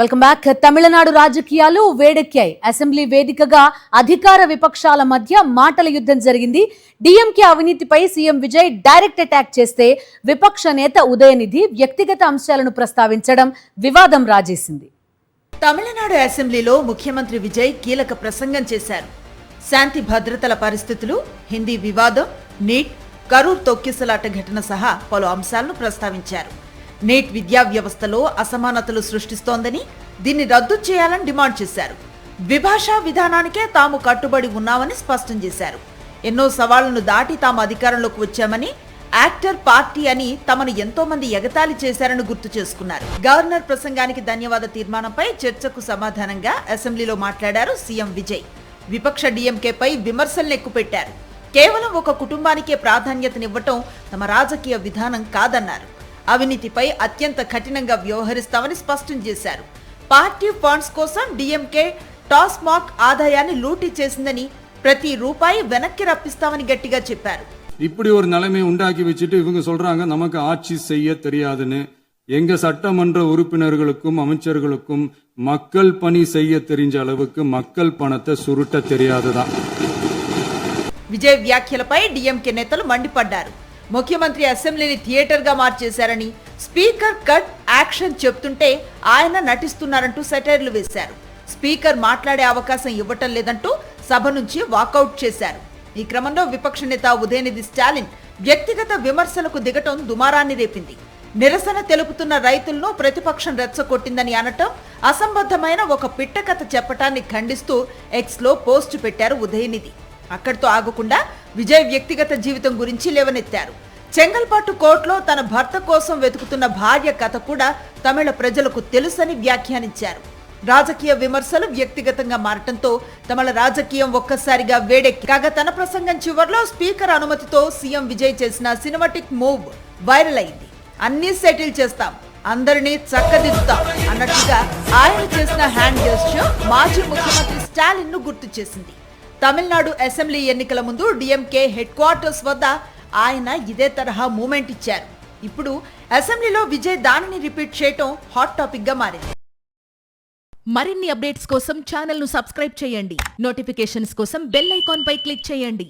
Welcome back. Tamil Nadu రాజకీయాలు వేడెక్కాయి. Assembly వేదికగా అధికార విపక్షాల మధ్య మాటల యుద్ధం జరిగింది. డిఎంకే అవినీతిపై సీఎం విజయ్ డైరెక్ట్ అటాక్ చేస్తే విపక్ష నేత ఉదయనిధి వ్యక్తిగత అంశాలను ప్రస్తావించడం వివాదం రాజేసింది. తమిళనాడు అసెంబ్లీలో ముఖ్యమంత్రి విజయ్ కీలక ప్రసంగం చేశారు. శాంతి భద్రతల పరిస్థితులు, హిందీ వివాదం, నీట్, కరూర్ తొక్కిసలాట ఘటన సహా పలు అంశాలను ప్రస్తావించారు. నీట్ విద్యా వ్యవస్థలో అసమానతలు సృష్టిస్తోందని, దీన్ని రద్దు చేయాలని డిమాండ్ చేశారు. ద్విభాషా విధానానికే తాము కట్టుబడి ఉన్నామని స్పష్టం చేశారు. ఎన్నో సవాళ్లను దాటి తాము అధికారంలోకి వచ్చామని, యాక్టర్ పార్టీ అని తమను ఎంతో మంది ఎగతాళి చేశారని గుర్తు చేసుకున్నారు. గవర్నర్ ప్రసంగానికి ధన్యవాద తీర్మానంపై చర్చకు సమాధానంగా అసెంబ్లీలో మాట్లాడారు సీఎం విజయ్. విపక్ష డిఎంకేపై విమర్శలను ఎక్కుపెట్టారు. కేవలం ఒక కుటుంబానికే ప్రాధాన్యతనివ్వటం తమ రాజకీయ విధానం కాదన్నారు. అవినీతిపై అత్యంత కఠినంగా వ్యవహరిస్తామని స్పష్టం చేశారు. పార్టీ ఫండ్స్ కోసం డిఎంకే టాస్మాక్ ఆదాయాన్ని లూటీ చేసిందని, ప్రతి రూపాయి వెనక్కి రప్పిస్తామని గట్టిగా చెప్పారు. இப்படி ஒரு நிலைமை உண்டாக்கி வச்சுட்டு இவங்க சொல்றாங்க நமக்கு ஆட்சி செய்ய தெரியாதுன்னு. எங்க சட்டமன்ற உறுப்பினர்களுக்கும் அமைச்சர்களுக்கும் மக்கள் பணி செய்ய தெரிஞ்ச அளவுக்கு மக்கள் பணத்தை சுருட்ட தெரியாதுதான். విజయ్ వ్యాఖ్యలపై డిఎంకే నేతలు మండిపడ్డారు. ముఖ్యమంత్రి అసెంబ్లీని థియేటర్ గా మార్చేశారని, స్పీకర్ కట్ యాక్షన్ చెప్తుంటే ఆయన నటిస్తున్నారంటూ సెటైర్లు వేశారు. స్పీకర్ మాట్లాడే అవకాశం ఇవ్వటం లేదంటూ సభ నుంచి వాకౌట్ చేశారు. ఈ క్రమంలో విపక్ష నేత ఉదయనిధి స్టాలిన్ వ్యక్తిగత విమర్శలకు దిగటం దుమారాన్ని రేపింది. నిరసన తెలుపుతున్న రైతులను ప్రతిపక్షం రెచ్చగొట్టిందని అనటం, అసంబద్ధమైన ఒక పిట్టకథ చెప్పటాన్ని ఖండిస్తూ ఎక్స్ లో పోస్టు పెట్టారు ఉదయనిధి. అక్కడితో ఆగకుండా విజయ్ వ్యక్తిగత జీవితం గురించి లేవనెత్తారు. చెంగల్పట్టు కోర్టులో తన భర్త కోసం వెతుకుతున్న భార్య కథ కూడా తమిళ ప్రజలకు తెలుసని వ్యాఖ్యానించారు. రాజకీయ విమర్శలు వ్యక్తిగతంగా మారటంతో తమిళ రాజకీయం ఒక్కసారిగా వేడెక్కి, కాగా తన ప్రసంగం చివర్లో స్పీకర్ అనుమతితో సీఎం విజయ్ చేసిన సినిమాటిక్ మూవ్ వైరల్ అయింది. అన్ని సెటిల్ చేస్తాం, అందరినీ చక్కదిద్దుతాం అన్నట్టుగా ఆయన చేసిన హ్యాండ్ జెస్చర్ మాజీ ముఖ్యమంత్రి స్టాలిన్ ను గుర్తు చేసింది. తమిళనాడు అసెంబ్లీ ఎన్నికల ముందు డిఎంకే హెడ్ క్వార్టర్స్ వద్ద ఆయన ఇదే తరహా మూమెంట్ ఇచ్చారు. ఇప్పుడు అసెంబ్లీలో విజయ్ దానిని రిపీట్ చేయటం హాట్ టాపిక్ గా మారింది. మరిన్ని అప్డేట్స్ కోసం ఛానల్ ను సబ్స్క్రైబ్ చేయండి. నోటిఫికేషన్స్ కోసం బెల్ ఐకాన్ పై క్లిక్ చేయండి.